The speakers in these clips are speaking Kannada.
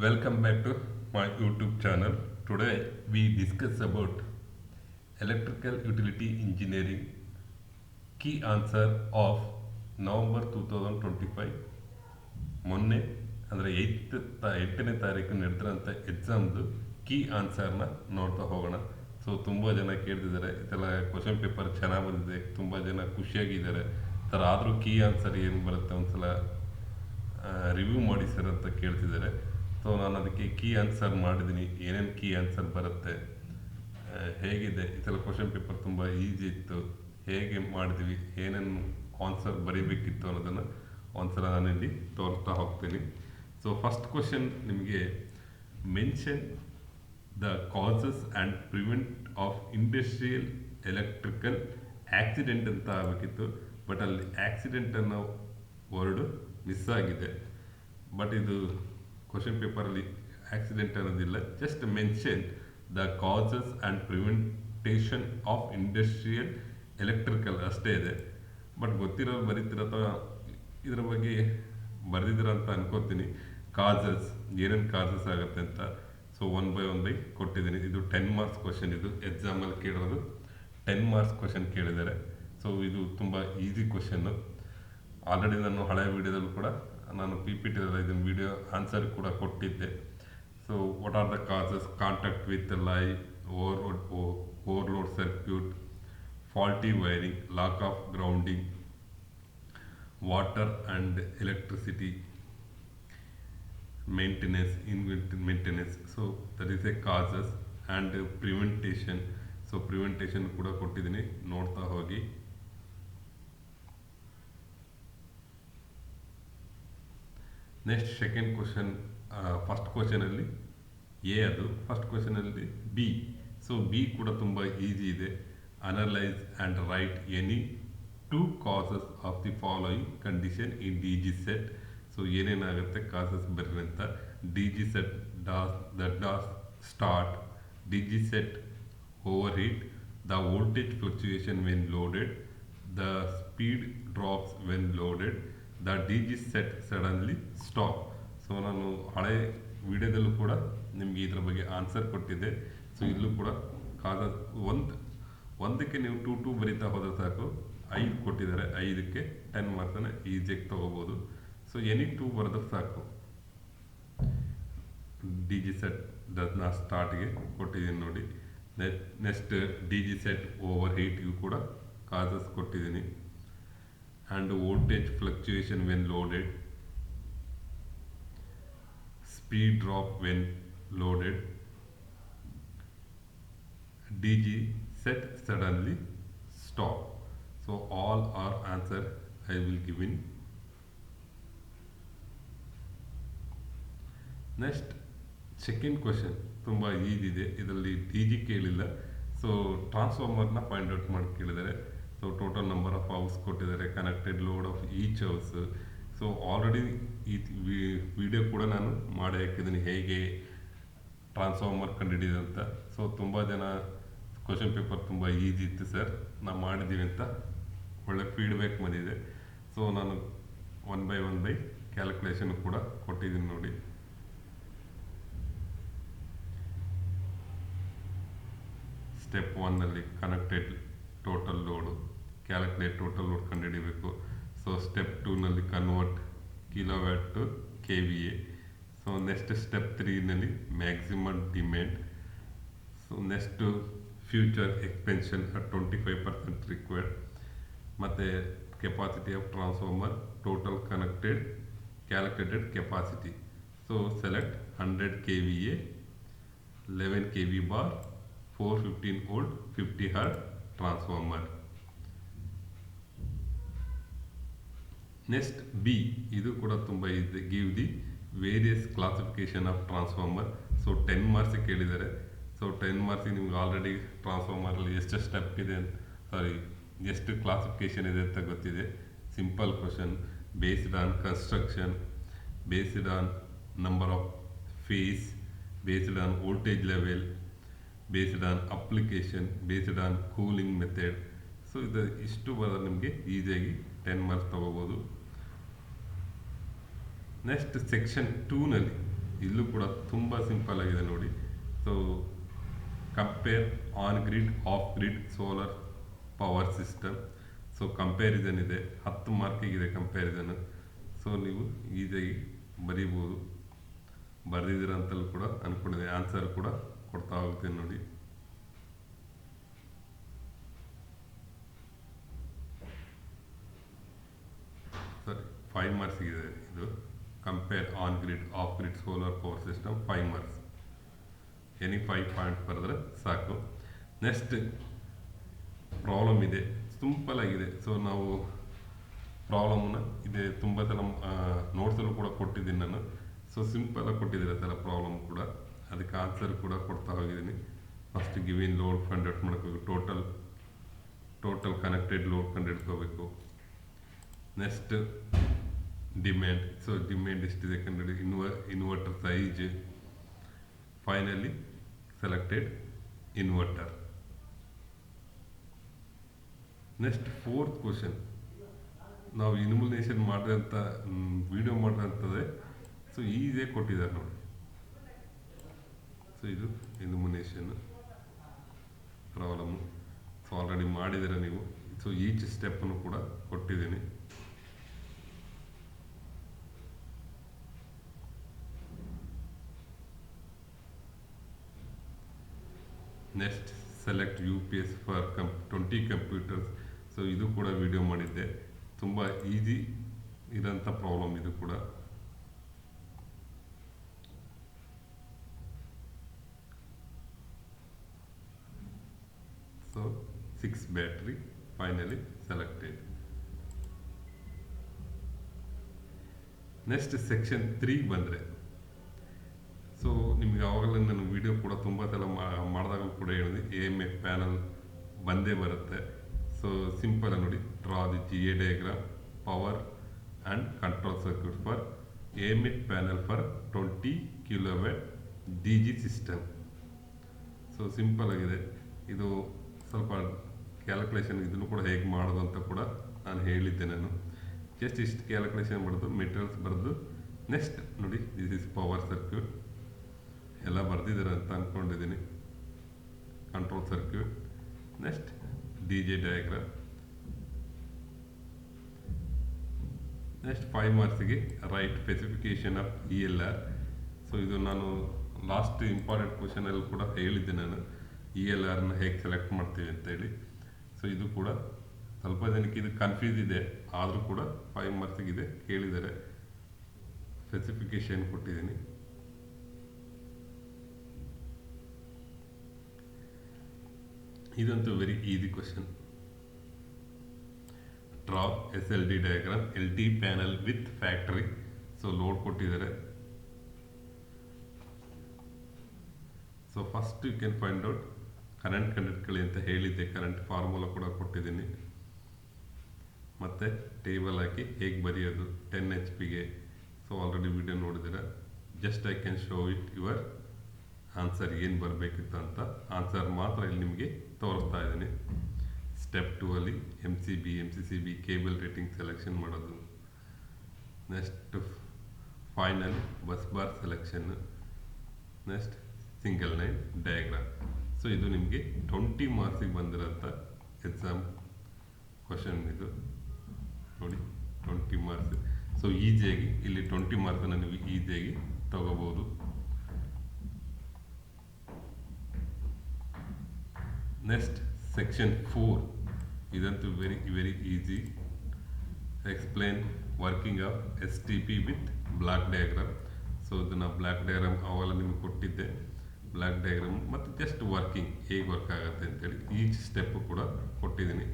Welcome back to my YouTube channel. Today we discuss about electrical utility engineering key answer of November 2025. ಮೊನ್ನೆ ಅಂದರೆ 8ನೇ ತಾರೀಕು ನಡೆದಿರೋಂಥ ಎಕ್ಸಾಮ್ದು ಕೀ ಆನ್ಸರ್ನ ನೋಡ್ತಾ ಹೋಗೋಣ. ಸೊ ತುಂಬ ಜನ ಕೇಳ್ತಿದ್ದಾರೆ, ಇದೆಲ್ಲ ಕ್ವಶನ್ ಪೇಪರ್ ಚೆನ್ನಾಗಿ ಬಂದಿದೆ, ತುಂಬ ಜನ ಖುಷಿಯಾಗಿದ್ದಾರೆ ಸರ್, ಆದರೂ ಕೀ ಆನ್ಸರ್ ಏನು ಬರುತ್ತೆ ಒಂದ್ಸಲ ರಿವ್ಯೂ ಮಾಡಿ ಸರ್ ಅಂತ ಕೇಳ್ತಿದ್ದಾರೆ. ಸೊ ನಾನು ಅದಕ್ಕೆ ಕೀ ಆನ್ಸರ್ ಮಾಡಿದ್ದೀನಿ, ಏನೇನು ಕೀ ಆನ್ಸರ್ ಬರುತ್ತೆ, ಹೇಗಿದೆ ಈ ಸಲ ಕ್ವಶನ್ ಪೇಪರ್ ತುಂಬ ಈಸಿ ಇತ್ತು, ಹೇಗೆ ಮಾಡಿದ್ವಿ, ಏನೇನು ಆನ್ಸರ್ ಬರೀಬೇಕಿತ್ತು ಅನ್ನೋದನ್ನು ಒಂದ್ಸಲ ನಾನಿಲ್ಲಿ ತೋರಿಸ್ತಾ ಹೋಗ್ತೀನಿ. ಸೊ ಫಸ್ಟ್ ಕ್ವಶನ್ ನಿಮಗೆ mention the causes and prevent of industrial electrical accident ಅಂತ ಆಗಬೇಕಿತ್ತು, ಬಟ್ ಅಲ್ಲಿ ಆಕ್ಸಿಡೆಂಟ್ ಅನ್ನೋ ವರ್ಡ್ ಮಿಸ್ ಆಗಿದೆ. ಬಟ್ ಇದು ಕ್ವಶನ್ ಪೇಪರಲ್ಲಿ ಆಕ್ಸಿಡೆಂಟ್ ಅನ್ನೋದಿಲ್ಲ, just mention the causes and ಪ್ರಿವೆಂಟೇಷನ್ of industrial electrical ಅಷ್ಟೇ ಇದೆ. ಬಟ್ ಗೊತ್ತಿರೋರು ಬರೀತಿರೋ ಅಥವಾ ಇದರ ಬಗ್ಗೆ ಬರೆದಿದ್ದೀರ ಅಂತ ಅನ್ಕೋತೀನಿ. ಕಾಸಸ್ ಏನೇನು ಕಾಸಸ್ ಆಗುತ್ತೆ ಅಂತ ಸೊ ಒನ್ ಬೈ ಕೊಟ್ಟಿದ್ದೀನಿ. ಇದು 10 ಮಾರ್ಕ್ಸ್ ಕ್ವಶನ್, ಇದು ಎಕ್ಸಾಮಲ್ಲಿ ಕೇಳಿರೋದು 10 ಮಾರ್ಕ್ಸ್ ಕ್ವಶನ್ ಕೇಳಿದ್ದಾರೆ. ಸೊ ಇದು ತುಂಬ ಈಸಿ ಕ್ವಶನ್ನು. ಆಲ್ರೆಡಿ ನಾನು ಹಳೆ ವಿಡಿಯೋದಲ್ಲೂ ಕೂಡ ನಾನು PPT ಇದನ್ನು ವಿಡಿಯೋ ಆನ್ಸರ್ ಕೂಡ ಕೊಟ್ಟಿದ್ದೆ. So what are the causes: contact with live, overload circuit, faulty wiring, lack of grounding, water and electricity, maintenance, inventory maintenance. So that is a causes and prevention. So prevention ಕೂಡ ಕೊಟ್ಟಿದ್ದೀನಿ, ನೋಡ್ತಾ ಹೋಗಿ. ನೆಕ್ಸ್ಟ್ ಸೆಕೆಂಡ್ ಕ್ವಶನ್, ಫಸ್ಟ್ ಕ್ವಶನಲ್ಲಿ ಎ, ಅದು ಫಸ್ಟ್ ಕ್ವಶನಲ್ಲಿ ಬಿ. ಸೊ ಬಿ ಕೂಡ ತುಂಬ ಈಸಿ ಇದೆ. Analyse and write any 2 causes of the following condition in DG set. So ಏನೇನಾಗುತ್ತೆ ಕಾಸಸ್ ಬರ್ರಿ ಅಂತ. DG set does start, DG set overheat, the voltage fluctuation when loaded, the speed drops when loaded, the DG set suddenly stop. So ನಾನು ಹಳೆ ವಿಡಿಯೋದಲ್ಲೂ ಕೂಡ ನಿಮಗೆ ಇದರ ಬಗ್ಗೆ ಆನ್ಸರ್ ಕೊಟ್ಟಿದ್ದೆ. ಸೊ ಇಲ್ಲೂ ಕೂಡ ಕಾಸಸ್ ಒಂದಕ್ಕೆ ನೀವು 2 ಬರೀತಾ ಹೋದರೆ ಸಾಕು. 5 ಕೊಟ್ಟಿದ್ದಾರೆ, 5ಕ್ಕೆ 10 ಮಾರ್ಕ್ಸನ್ನು ಈಸಿಯಾಗಿ ತೊಗೋಬೋದು. ಸೊ ಎನಿ 2 ಬರೆದ್ರೆ ಸಾಕು. DG set does not startಗೆ ಕೊಟ್ಟಿದ್ದೀನಿ ನೋಡಿ. ನೆಕ್ಸ್ಟ್ DG set overheatಗೂ ಕೂಡ ಕಾಸಸ್ ಕೊಟ್ಟಿದ್ದೀನಿ. And voltage fluctuation when loaded, speed drop when loaded, DG set suddenly stop. So all are answer I will give in. Next second question ತುಂಬ ಈಸಿ ಇದೆ, ಇದರಲ್ಲಿ DG ಕೇಳಿಲ್ಲ. ಸೊ ಟ್ರಾನ್ಸ್ಫಾರ್ಮರ್ನ ಫೈಂಡ್ ಔಟ್ ಮಾಡಿ ಕೇಳಿದ್ದಾರೆ. So total number of house ಕೊಟ್ಟಿದ್ದಾರೆ, connected load of each house. So already ಈ ವಿಡಿಯೋ ಕೂಡ ನಾನು ಮಾಡಿ ಹಾಕಿದ್ದೀನಿ, ಹೇಗೆ ಟ್ರಾನ್ಸ್ಫಾರ್ಮರ್ ಕಂಡುಹಿಡಿಯೋದು ಅಂತ. ಸೊ ತುಂಬ ಜನ ಕ್ವಶನ್ ಪೇಪರ್ ತುಂಬ ಈಸಿ ಇತ್ತು ಸರ್, ನಾವು ಮಾಡಿದ್ದೀವಿ ಅಂತ ಒಳ್ಳೆ ಫೀಡ್ಬ್ಯಾಕ್ ಬಂದಿದೆ. ಸೊ ನಾನು ಒನ್ ಬೈ ಕ್ಯಾಲ್ಕುಲೇಷನ್ ಕೂಡ ಕೊಟ್ಟಿದ್ದೀನಿ ನೋಡಿ. ಸ್ಟೆಪ್ 1ನಲ್ಲಿ connected total load, calculate total load ಕಂಡುಹಿಡಿಬೇಕು. ಸೊ ಸ್ಟೆಪ್ 2ನಲ್ಲಿ convert kilowatt to KVA. So next step 3ನಲ್ಲಿ maximum demand. So next future expansion at 25% required, ಮತ್ತು capacity of transformer, total connected calculated capacity. So select 100 KVA, 11 kV bar, 415 volt, 50 hertz transformer. Next B, ಇದು ಕೂಡ ತುಂಬ ಇದೆ. Give the various classification of transformer. So 10 marks ಕೇಳಿದ್ದಾರೆ. ಸೊ 10 ಮಾರ್ಕ್ಸಿಗೆ ನಿಮ್ಗೆ ಆಲ್ರೆಡಿ ಟ್ರಾನ್ಸ್ಫಾರ್ಮರಲ್ಲಿ ಎಷ್ಟು ಸ್ಟೆಪ್ ಇದೆ, ಎಷ್ಟು ಕ್ಲಾಸಿಫಿಕೇಶನ್ ಇದೆ ಅಂತ ಗೊತ್ತಿದೆ. Simple question, based on construction, based on number of phase, based on voltage level, based on application, based on cooling method. So ಇದು ಇಷ್ಟು ಬರೋದು ನಿಮಗೆ ಈಸಿಯಾಗಿ 10 ಮಾರ್ಕ್ಸ್ ತೊಗೋಬೋದು. ನೆಕ್ಸ್ಟ್ ಸೆಕ್ಷನ್ 2ನಲ್ಲಿ ಇಲ್ಲೂ ಕೂಡ ತುಂಬ ಸಿಂಪಲ್ ಆಗಿದೆ ನೋಡಿ. So compare on grid of grid solar power system. So comparison ಇದೆ, 10 ಮಾರ್ಕಿಗಿದೆ ಕಂಪ್ಯಾರಿಸನ್. ಸೊ ನೀವು ಈಸಿಯಾಗಿ ಬರೀಬೋದು, ಬರೆದಿದ್ದೀರ ಅಂತಲೂ ಕೂಡ ಅಂದ್ಕೊಂಡಿದ್ದೀನಿ. ಆನ್ಸರ್ ಕೂಡ ಕೊಡ್ತಾ ಹೋಗ್ತೀನಿ ನೋಡಿ. ಸರಿ, 5 ಮಾರ್ಕ್ಸ್ ಇದೆ ಇದು. Compare on grid of grid solar power system 5 marks. Any 5 point ಬರೆದ್ರೆ ಸಾಕು. ನೆಕ್ಸ್ಟ್ ಪ್ರಾಬ್ಲಮ್ ಇದೆ, ಸಿಂಪಲ್ ಆಗಿದೆ. ಸೊ ನಾವು ಪ್ರಾಬ್ಲಮ್ನ ಇದೆ ತುಂಬ ಸಲ ನೋಟ್ಸಲ್ಲೂ ಕೂಡ ಕೊಟ್ಟಿದ್ದೀನಿ ನಾನು. ಸೊ ಸಿಂಪಲಾಗಿ ಕೊಟ್ಟಿದ್ದೀರ ಥರ ಪ್ರಾಬ್ಲಮ್ ಕೂಡ, ಅದಕ್ಕೆ ಆನ್ಸರ್ ಕೂಡ ಕೊಡ್ತಾ ಹೋಗಿದ್ದೀನಿ. ಫಸ್ಟ್ ಗಿವಿನ್ ಲೋಡ್ ಕಂಡಕ್ಟ್ ಮಾಡ್ಕೋಬೇಕು, ಟೋಟಲ್ ಕನೆಕ್ಟೆಡ್ ಲೋಡ್ ಕಂಡಿಡ್ಕೋಬೇಕು. ನೆಕ್ಸ್ಟ್ ಡಿಮ್ಯಾಂಡ್, ಸೊ ಡಿಮ್ಯಾಂಡ್ ಎಷ್ಟಿದೆ ಕಂಡು inverter size, finally selected inverter. Next 4th question, ನಾವು ಇಲ್ಯುಮಿನೇಷನ್ ಮಾಡಿದಂಥ ವಿಡಿಯೋ ಮಾಡಿದಂಥದ್ದೇ. ಸೊ ಈಸಿಯಾಗಿ ಕೊಟ್ಟಿದ್ದಾರೆ ನೋಡಿ. ಸೊ ಇದು ಇಲ್ಯುಮಿನೇಷನ್ ಪ್ರಾಬ್ಲಮ್ಮು. ಸೊ ಆಲ್ರೆಡಿ ಮಾಡಿದ್ದೀರ ನೀವು. ಸೊ ಈಚ್ ಸ್ಟೆಪ್ಪನ್ನು ಕೂಡ ಕೊಟ್ಟಿದ್ದೀನಿ. Next select UPS for 20 computers. So ಇದು ಕೂಡ ವಿಡಿಯೋ ಮಾಡಿದ್ದೆ, ತುಂಬ ಈಸಿ ಇರೋಂಥ ಪ್ರಾಬ್ಲಮ್ ಇದು ಕೂಡ. So 6 battery finally selected. Next section 3 ಬಂದರೆ, ಸೊ ನಿಮ್ಗೆ ಆವಾಗಲೇ ನಾನು ವಿಡಿಯೋ ಕೂಡ ತುಂಬ ಸಲ ಮಾಡಿದಾಗಲೂ ಕೂಡ ಹೇಳಿದೆ, AMF ಪ್ಯಾನಲ್ ಬಂದೇ ಬರುತ್ತೆ. ಸೊ ಸಿಂಪಲ್ ನೋಡಿ, draw the GA diagram, power and control circuit for AMF panel for 20 kilowatt DG system. So simple ಆಗಿದೆ ಇದು. ಸ್ವಲ್ಪ ಕ್ಯಾಲ್ಕುಲೇಷನ್ ಇದನ್ನು ಕೂಡ ಹೇಗೆ ಮಾಡೋದು ಅಂತ ಕೂಡ ನಾನು ಹೇಳಿದ್ದೆ. ನಾನು ಜಸ್ಟ್ ಇಷ್ಟು ಕ್ಯಾಲ್ಕುಲೇಷನ್ ಬರೆದು ಮೆಟೀರಿಯಲ್ಸ್ ಬರೆದು, ನೆಕ್ಸ್ಟ್ ನೋಡಿ ದಿಸ್ ಇಸ್ ಪವರ್ ಸರ್ಕ್ಯೂಟ್ ಎಲ್ಲ ಬರೆದಿದ್ದಾರೆ ಅಂತ ಅಂದ್ಕೊಂಡಿದ್ದೀನಿ. Control circuit, next DJ diagram. Next 5 ಮಾರ್ಕ್ಸಿಗೆ write specification of ELR. So ಇದು ನಾನು ಲಾಸ್ಟ್ ಇಂಪಾರ್ಟೆಂಟ್ ಕ್ವಶನಲ್ಲಿ ಕೂಡ ಹೇಳಿದ್ದೆ ನಾನು, ELRನ ಹೇಗೆ ಸೆಲೆಕ್ಟ್ ಮಾಡ್ತೀವಿ ಅಂತೇಳಿ. ಸೊ ಇದು ಕೂಡ ಸ್ವಲ್ಪ ಜನಕ್ಕೆ ಇದು ಕನ್ಫ್ಯೂಸ್ ಇದೆ, ಆದರೂ ಕೂಡ 5 ಮಾರ್ಕ್ಸಿಗಿದೆ ಕೇಳಿದ್ದಾರೆ. ಸ್ಪೆಸಿಫಿಕೇಶನ್ ಕೊಟ್ಟಿದ್ದೀನಿ. ಇದಂತೂ very easy question. Draw SLD diagram, LT panel with factory. So load ಕೊಟ್ಟಿದ್ದಾರೆ. So first you can find out current ಕಂಡಕ್ಟ್ಗಳು ಅಂತ ಹೇಳಿದ್ದೆ, ಕರೆಂಟ್ ಫಾರ್ಮುಲಾ ಕೂಡ ಕೊಟ್ಟಿದ್ದೀನಿ. ಮತ್ತು ಟೇಬಲ್ ಹಾಕಿ ಹೇಗೆ ಬರೆಯೋದು 10 HP. ಸೊ ಆಲ್ರೆಡಿ ವಿಡಿಯೋ ನೋಡಿದ್ದೀರ. Just I can show it your answer ಏನು ಬರಬೇಕಿತ್ತು ಅಂತ. ಆನ್ಸರ್ ಮಾತ್ರ ಇಲ್ಲಿ ನಿಮಗೆ ತೋರಿಸ್ತಾ ಇದ್ದೀನಿ. ಸ್ಟೆಪ್ 2 ಅಲ್ಲಿ MCB, MCCB cable rating selection ಮಾಡೋದು. Next final bus bar selection. Next single line diagram. So ಇದು ನಿಮಗೆ 20 ಮಾರ್ಕ್ಸಿಗೆ ಬಂದಿರೋಂಥ ಎಕ್ಸಾಮ್ ಕ್ವಶನ್ ಇದು ನೋಡಿ, 20 ಮಾರ್ಕ್ಸ್. ಸೊ ಈಸಿಯಾಗಿ ಇಲ್ಲಿ 20 ಮಾರ್ಕ್ಸನ್ನು ನೀವು ಈಸಿಯಾಗಿ ತಗೋಬೋದು. ನೆಕ್ಸ್ಟ್ ಸೆಕ್ಷನ್ 4, ಇದಂತೂ very easy. Explain working of STP with block diagram. So ಇದನ್ನು ಬ್ಲಾಕ್ ಡಯಾಗ್ರಾಮ್ ಅವೆಲ್ಲ ನಿಮಗೆ ಕೊಟ್ಟಿದ್ದೆ, ಬ್ಲಾಕ್ ಡಯಾಗ್ರಾಮ್ ಮತ್ತು ಜಸ್ಟ್ ವರ್ಕಿಂಗ್ ಹೇಗೆ ವರ್ಕ್ ಆಗುತ್ತೆ ಅಂತೇಳಿ ಈಚ್ ಸ್ಟೆಪ್ಪು ಕೂಡ ಕೊಟ್ಟಿದ್ದೀನಿ.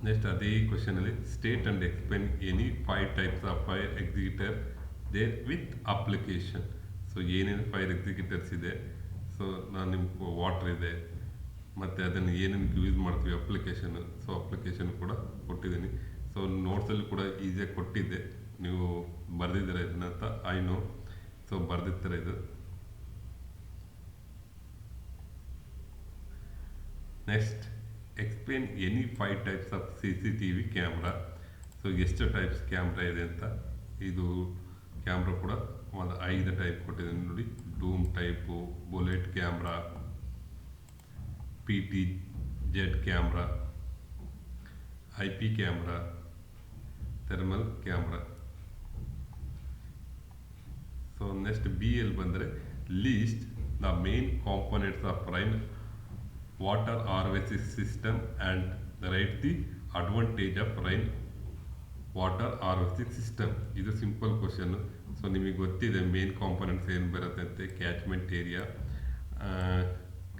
ನೆಕ್ಸ್ಟ್ ಅದೇ ಕ್ವಶನಲ್ಲಿ state and explain any 5 types of fire executor there with application. So ಏನೇನು ಫೈರ್ ಎಕ್ಸಿಕ್ಯೂಟರ್ಸ್ ಇದೆ, ಸೊ ನಾನು ನಿಮ್ಗೆ ವಾಟರ್ ಇದೆ, ಮತ್ತು ಅದನ್ನು ಏನೇನು ಯೂಸ್ ಮಾಡ್ತೀವಿ ಅಪ್ಲಿಕೇಶನ್. ಸೊ ಅಪ್ಲಿಕೇಶನ್ ಕೂಡ ಕೊಟ್ಟಿದ್ದೀನಿ. ಸೊ ನೋಟ್ಸಲ್ಲಿ ಕೂಡ ಈಸಿಯಾಗಿ ಕೊಟ್ಟಿದ್ದೆ, ನೀವು ಬರೆದಿದ್ದೀರ ಇದನ್ನಂತ ಐ ನೋ. ಸೊ ಬರೆದಿರ್ತಾರೆ ಇದು. Next explain any 5 types of CCTV camera. So ಎಷ್ಟು ಟೈಪ್ಸ್ ಕ್ಯಾಮ್ರಾ ಇದೆ ಅಂತ, ಇದು ಕ್ಯಾಮ್ರಾ ಕೂಡ ಒಂದು 5 ಟೈಪ್ ಕೊಟ್ಟಿದ್ದೀನಿ ನೋಡಿ. Dome type, bullet camera, PTZ camera, IP camera, thermal camera. So next B L ಬಂದರೆ list the main components of rain water harvesting system and write the advantage of rain water harvesting system. ಇದು ಸಿಂಪಲ್ ಕ್ವಶನ್ನು. ಸೊ ನಿಮಗೆ ಗೊತ್ತಿದೆ ಮೇನ್ ಕಾಂಪೊನೆಂಟ್ಸ್ ಏನು ಬರುತ್ತೆ ಅಂತೆ. Catchment area,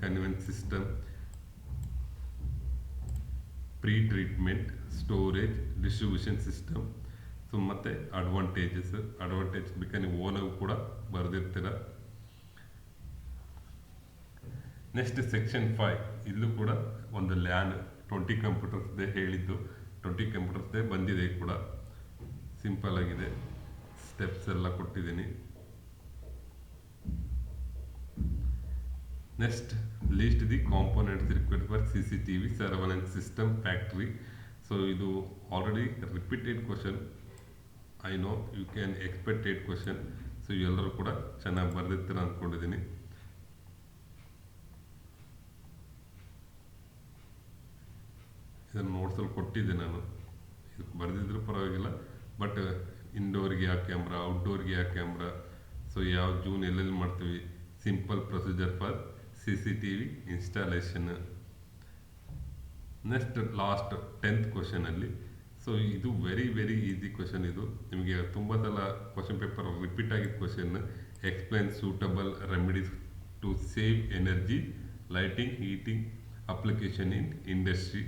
conveyance system, pre treatment, storage, distribution system. So ಮತ್ತು ಅಡ್ವಾಂಟೇಜ್ ಬೇಕಾದ್ರೆ ನೀವು ಓನಾಗೂ ಕೂಡ ಬರೆದಿರ್ತೀರ. ನೆಕ್ಸ್ಟ್ ಸೆಕ್ಷನ್ 5, ಇಲ್ಲೂ ಕೂಡ ಒಂದು ಲ್ಯಾನ್ 20 ಕಂಪ್ಯೂಟರ್ಸ್ದೇ ಹೇಳಿದ್ದು, 20 ಕಂಪ್ಯೂಟರ್ಸ್ದೇ ಬಂದಿದೆ ಕೂಡ. ಸಿಂಪಲ್ ಆಗಿದೆ, ಸ್ಟೆಪ್ಸ್ ಎಲ್ಲ ಕೊಟ್ಟಿದ್ದೀನಿ. Next list the components required for CCTV surveillance system factory. So ಇದು already repeated question. I know you can expected question. So ಎಲ್ಲರೂ ಕೂಡ ಚೆನ್ನಾಗಿ ಬರೆದಿರ್ತೀರ ಅಂದ್ಕೊಂಡಿದ್ದೀನಿ. ಇದನ್ನು ನೋಟ್ಸಲ್ಲಿ ಕೊಟ್ಟಿದ್ದೆ ನಾನು, ಇದಕ್ಕೆ ಬರೆದಿದ್ರು ಪರವಾಗಿಲ್ಲ. ಬಟ್ ಇಂಡೋರ್ಗೆ ಯಾವ ಕ್ಯಾಮ್ರಾ, ಔಟ್ಡೋರ್ಗೆ ಯಾವ ಕ್ಯಾಮ್ರಾ, ಸೊ ಯಾವ ಜೂನ್ ಎಲ್ಲೆಲ್ಲಿ ಮಾಡ್ತೀವಿ, simple procedure for CCTV installation. Next last 10th ಕ್ವಶನಲ್ಲಿ. ಸೊ ಇದು ವೆರಿ ಈಸಿ ಕ್ವಶನ್. ಇದು ನಿಮಗೆ ತುಂಬ ಸಲ ಕ್ವಶನ್ ಪೇಪರ್ ರಿಪೀಟ್ ಆಗಿದ್ದ question. Explain suitable remedies to save energy lighting heating application in industry.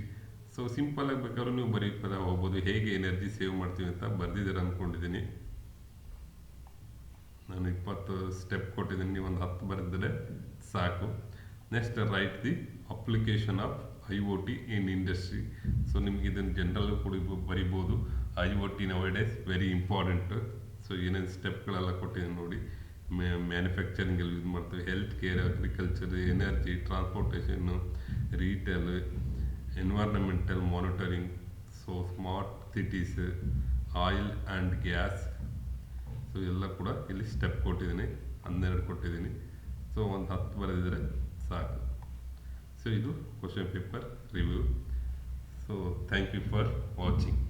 So simple ಆಗಿ ಬೇಕಾದ್ರೂ ನೀವು ಬರೀತಾ ಹೋಗ್ಬೋದು, ಹೇಗೆ ಎನರ್ಜಿ ಸೇವ್ ಮಾಡ್ತೀವಿ ಅಂತ ಬರೆದಿದ್ದೀರ ಅಂದ್ಕೊಂಡಿದ್ದೀನಿ. ನಾನು 20 ಸ್ಟೆಪ್ ಕೊಟ್ಟಿದ್ದೀನಿ, ನೀವು ಒಂದು 10 ಬರೆದರೆ ಸಾಕು. Next right the application of IoT in industry. So ನಿಮ್ಗೆ ಇದನ್ನು ಜನರಲ್ ಕೂಡ ಬರಿಬೋದು. IoT nowadays very important. So ಏನೇನು ಸ್ಟೆಪ್ಗಳೆಲ್ಲ ಕೊಟ್ಟಿದ್ದೀನಿ ನೋಡಿ. ಮ್ಯಾನುಫ್ಯಾಕ್ಚರಿಂಗಲ್ಲಿ ಯೂಸ್ ಮಾಡ್ತೀವಿ, health care, agriculture, energy, ಟ್ರಾನ್ಸ್ಪೋರ್ಟೇಷನ್ನು, retail, environmental monitoring, so smart cities, oil and gas. So ಎಲ್ಲ ಕೂಡ ಇಲ್ಲಿ ಸ್ಟೆಪ್ ಕೊಟ್ಟಿದ್ದೀನಿ, 12 ಕೊಟ್ಟಿದ್ದೀನಿ. ಸೊ ಒಂದು 10 ಬರೆದಿದ್ರೆ ಸಾಕು. ಸೊ ಇದು question paper review. So thank you for watching.